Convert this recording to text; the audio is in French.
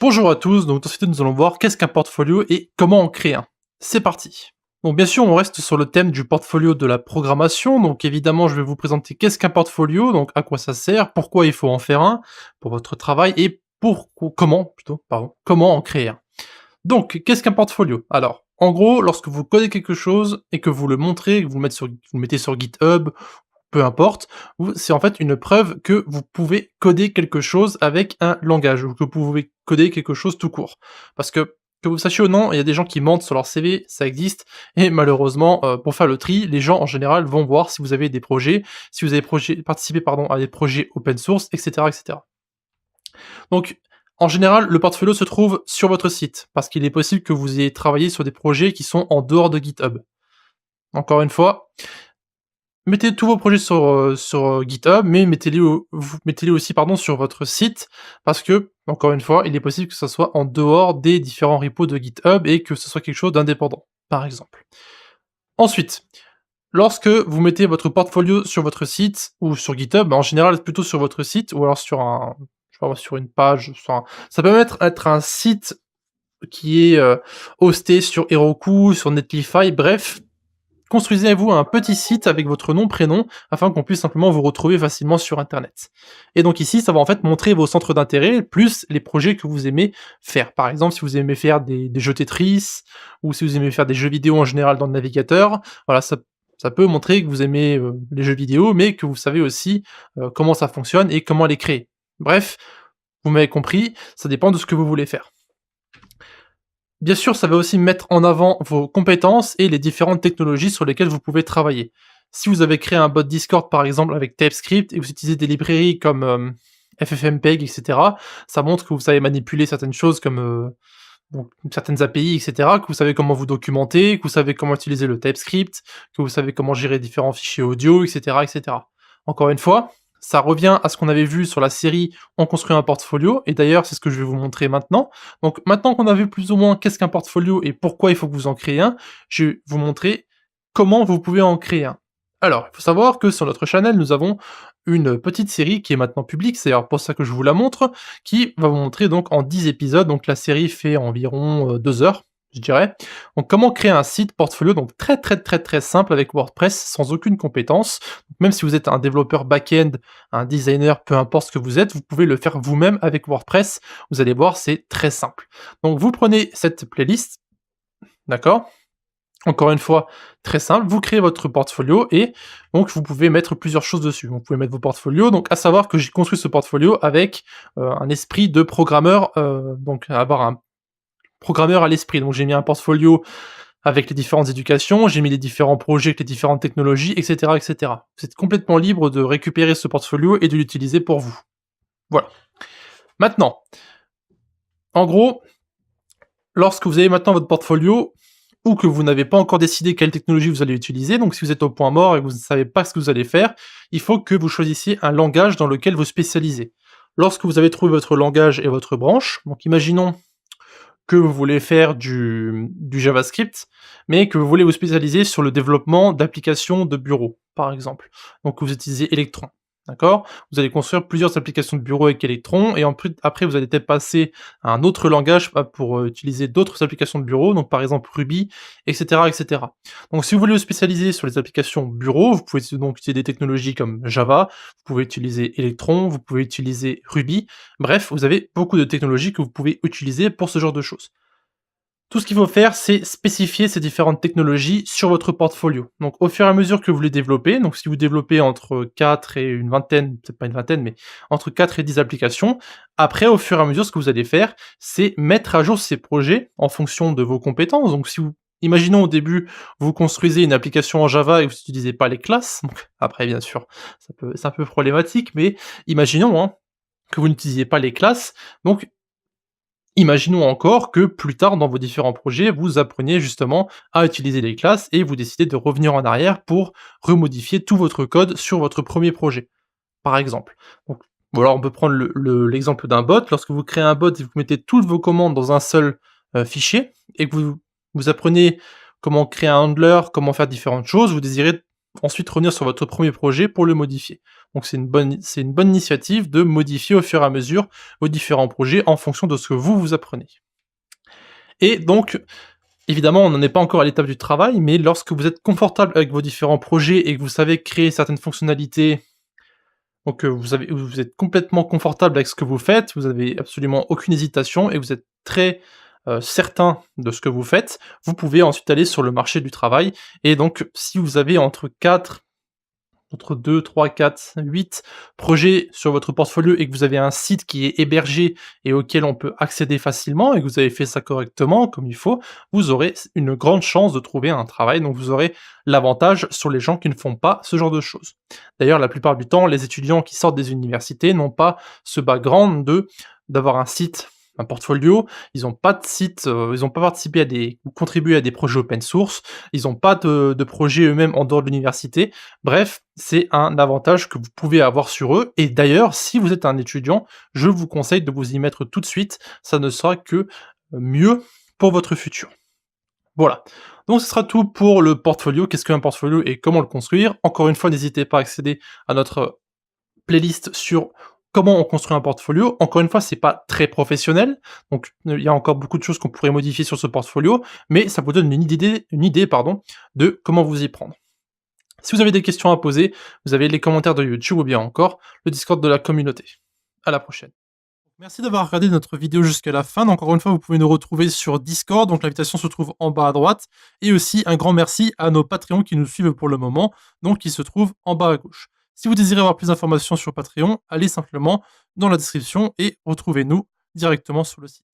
Bonjour à tous, donc dans cette vidéo nous allons voir qu'est-ce qu'un portfolio et comment en créer un. C'est parti. Donc bien sûr on reste sur le thème du portfolio de la programmation, donc évidemment je vais vous présenter qu'est-ce qu'un portfolio, donc à quoi ça sert, pourquoi il faut en faire un pour votre travail et comment en créer un. Donc qu'est-ce qu'un portfolio? Alors en gros lorsque vous codez quelque chose et que vous le montrez, que vous le mettez sur GitHub, peu importe, c'est en fait une preuve que vous pouvez coder quelque chose avec un langage, ou que vous pouvez coder quelque chose tout court. Parce que vous sachiez ou non, il y a des gens qui mentent sur leur CV, ça existe, et malheureusement, pour faire le tri, les gens en général vont voir si vous avez des projets, si vous avez participé à des projets open source, etc., etc. Donc, en général, le portfolio se trouve sur votre site, parce qu'il est possible que vous ayez travaillé sur des projets qui sont en dehors de GitHub. Encore une fois, mettez tous vos projets sur GitHub, mais mettez-les aussi, pardon, sur votre site parce que, encore une fois, il est possible que ça soit en dehors des différents repos de GitHub et que ce soit quelque chose d'indépendant, par exemple. Ensuite, lorsque vous mettez votre portfolio sur votre site ou sur GitHub, en général plutôt sur votre site ou alors sur je sais pas moi, sur une page, ça peut même être un site qui est, hosté sur Heroku, sur Netlify, bref, construisez-vous un petit site avec votre nom, prénom, afin qu'on puisse simplement vous retrouver facilement sur internet. Et donc ici, ça va en fait montrer vos centres d'intérêt, plus les projets que vous aimez faire. Par exemple, si vous aimez faire des jeux Tetris, ou si vous aimez faire des jeux vidéo en général dans le navigateur, voilà, ça peut montrer que vous aimez les jeux vidéo, mais que vous savez aussi comment ça fonctionne et comment les créer. Bref, vous m'avez compris, ça dépend de ce que vous voulez faire. Bien sûr, ça va aussi mettre en avant vos compétences et les différentes technologies sur lesquelles vous pouvez travailler. Si vous avez créé un bot Discord par exemple avec TypeScript et vous utilisez des librairies comme FFmpeg, etc., ça montre que vous savez manipuler certaines choses comme certaines API, etc., que vous savez comment vous documenter, que vous savez comment utiliser le TypeScript, que vous savez comment gérer différents fichiers audio, etc., etc. Encore une fois, ça revient à ce qu'on avait vu sur la série On construit un portfolio, et d'ailleurs c'est ce que je vais vous montrer maintenant. Donc maintenant qu'on a vu plus ou moins qu'est-ce qu'un portfolio et pourquoi il faut que vous en créez un, je vais vous montrer comment vous pouvez en créer un. Alors, il faut savoir que sur notre channel, nous avons une petite série qui est maintenant publique, c'est d'ailleurs pour ça que je vous la montre, qui va vous montrer donc en 10 épisodes, donc la série fait environ 2 heures, je dirais. Donc comment créer un site portfolio, donc très très très très simple avec WordPress, sans aucune compétence. Donc, même si vous êtes un développeur back-end, un designer, peu importe ce que vous êtes, vous pouvez le faire vous-même avec WordPress. Vous allez voir, c'est très simple. Donc vous prenez cette playlist, d'accord? Encore une fois, très simple, vous créez votre portfolio et donc vous pouvez mettre plusieurs choses dessus. Vous pouvez mettre vos portfolios, donc à savoir que j'ai construit ce portfolio avec un esprit de programmeur, donc avoir un programmeur à l'esprit. Donc j'ai mis un portfolio avec les différentes éducations, j'ai mis les différents projets avec les différentes technologies, etc., etc. Vous êtes complètement libre de récupérer ce portfolio et de l'utiliser pour vous. Voilà. Maintenant, en gros, lorsque vous avez maintenant votre portfolio, ou que vous n'avez pas encore décidé quelle technologie vous allez utiliser, donc si vous êtes au point mort et que vous ne savez pas ce que vous allez faire, il faut que vous choisissiez un langage dans lequel vous spécialisez. Lorsque vous avez trouvé votre langage et votre branche, donc imaginons que vous voulez faire du JavaScript, mais que vous voulez vous spécialiser sur le développement d'applications de bureau, par exemple. Donc vous utilisez Electron, d'accord? Vous allez construire plusieurs applications de bureau avec Electron et après vous allez peut-être passer à un autre langage pour utiliser d'autres applications de bureau, donc par exemple Ruby, etc., etc. Donc si vous voulez vous spécialiser sur les applications bureau, vous pouvez donc utiliser des technologies comme Java, vous pouvez utiliser Electron, vous pouvez utiliser Ruby, bref, vous avez beaucoup de technologies que vous pouvez utiliser pour ce genre de choses. Tout ce qu'il faut faire, c'est spécifier ces différentes technologies sur votre portfolio. Donc au fur et à mesure que vous les développez, donc si vous développez entre 4 et une vingtaine, peut-être pas une vingtaine, mais entre 4 et 10 applications, après au fur et à mesure, ce que vous allez faire, c'est mettre à jour ces projets en fonction de vos compétences. Donc si vous imaginons au début, vous construisez une application en Java et vous n'utilisez pas les classes, donc après bien sûr, c'est un peu problématique, mais imaginons, hein, que vous n'utilisiez pas les classes, donc imaginons encore que plus tard dans vos différents projets, vous appreniez justement à utiliser les classes et vous décidez de revenir en arrière pour remodifier tout votre code sur votre premier projet, par exemple. Donc voilà, on peut prendre l'exemple d'un bot. Lorsque vous créez un bot et vous mettez toutes vos commandes dans un seul fichier et que vous apprenez comment créer un handler, comment faire différentes choses, vous désirez ensuite revenir sur votre premier projet pour le modifier. Donc c'est une bonne initiative de modifier au fur et à mesure vos différents projets en fonction de ce que vous apprenez. Et donc, évidemment, on n'en est pas encore à l'étape du travail, mais lorsque vous êtes confortable avec vos différents projets et que vous savez créer certaines fonctionnalités, donc vous êtes complètement confortable avec ce que vous faites, vous avez absolument aucune hésitation et vous êtes très, certain de ce que vous faites, vous pouvez ensuite aller sur le marché du travail et donc si vous avez entre 2, 3, 4, 8 projets sur votre portfolio et que vous avez un site qui est hébergé et auquel on peut accéder facilement et que vous avez fait ça correctement, comme il faut, vous aurez une grande chance de trouver un travail, donc vous aurez l'avantage sur les gens qui ne font pas ce genre de choses. D'ailleurs, la plupart du temps, les étudiants qui sortent des universités n'ont pas ce background d'avoir un site, un portfolio, ils n'ont pas de site, ils n'ont pas participé à des ou contribué à des projets open source, ils n'ont pas de projets eux-mêmes en dehors de l'université. Bref, c'est un avantage que vous pouvez avoir sur eux et d'ailleurs, si vous êtes un étudiant, je vous conseille de vous y mettre tout de suite, ça ne sera que, mieux pour votre futur. Voilà, donc ce sera tout pour le portfolio. Qu'est-ce qu'un portfolio et comment le construire? Encore une fois, n'hésitez pas à accéder à notre playlist sur comment on construit un portfolio. Encore une fois, c'est pas très professionnel, donc il y a encore beaucoup de choses qu'on pourrait modifier sur ce portfolio, mais ça vous donne une idée pardon, de comment vous y prendre. Si vous avez des questions à poser, vous avez les commentaires de YouTube ou bien encore le Discord de la communauté. À la prochaine. Merci d'avoir regardé notre vidéo jusqu'à la fin. Encore une fois, vous pouvez nous retrouver sur Discord, donc l'invitation se trouve en bas à droite. Et aussi un grand merci à nos Patreons qui nous suivent pour le moment, donc qui se trouvent en bas à gauche. Si vous désirez avoir plus d'informations sur Patreon, allez simplement dans la description et retrouvez-nous directement sur le site.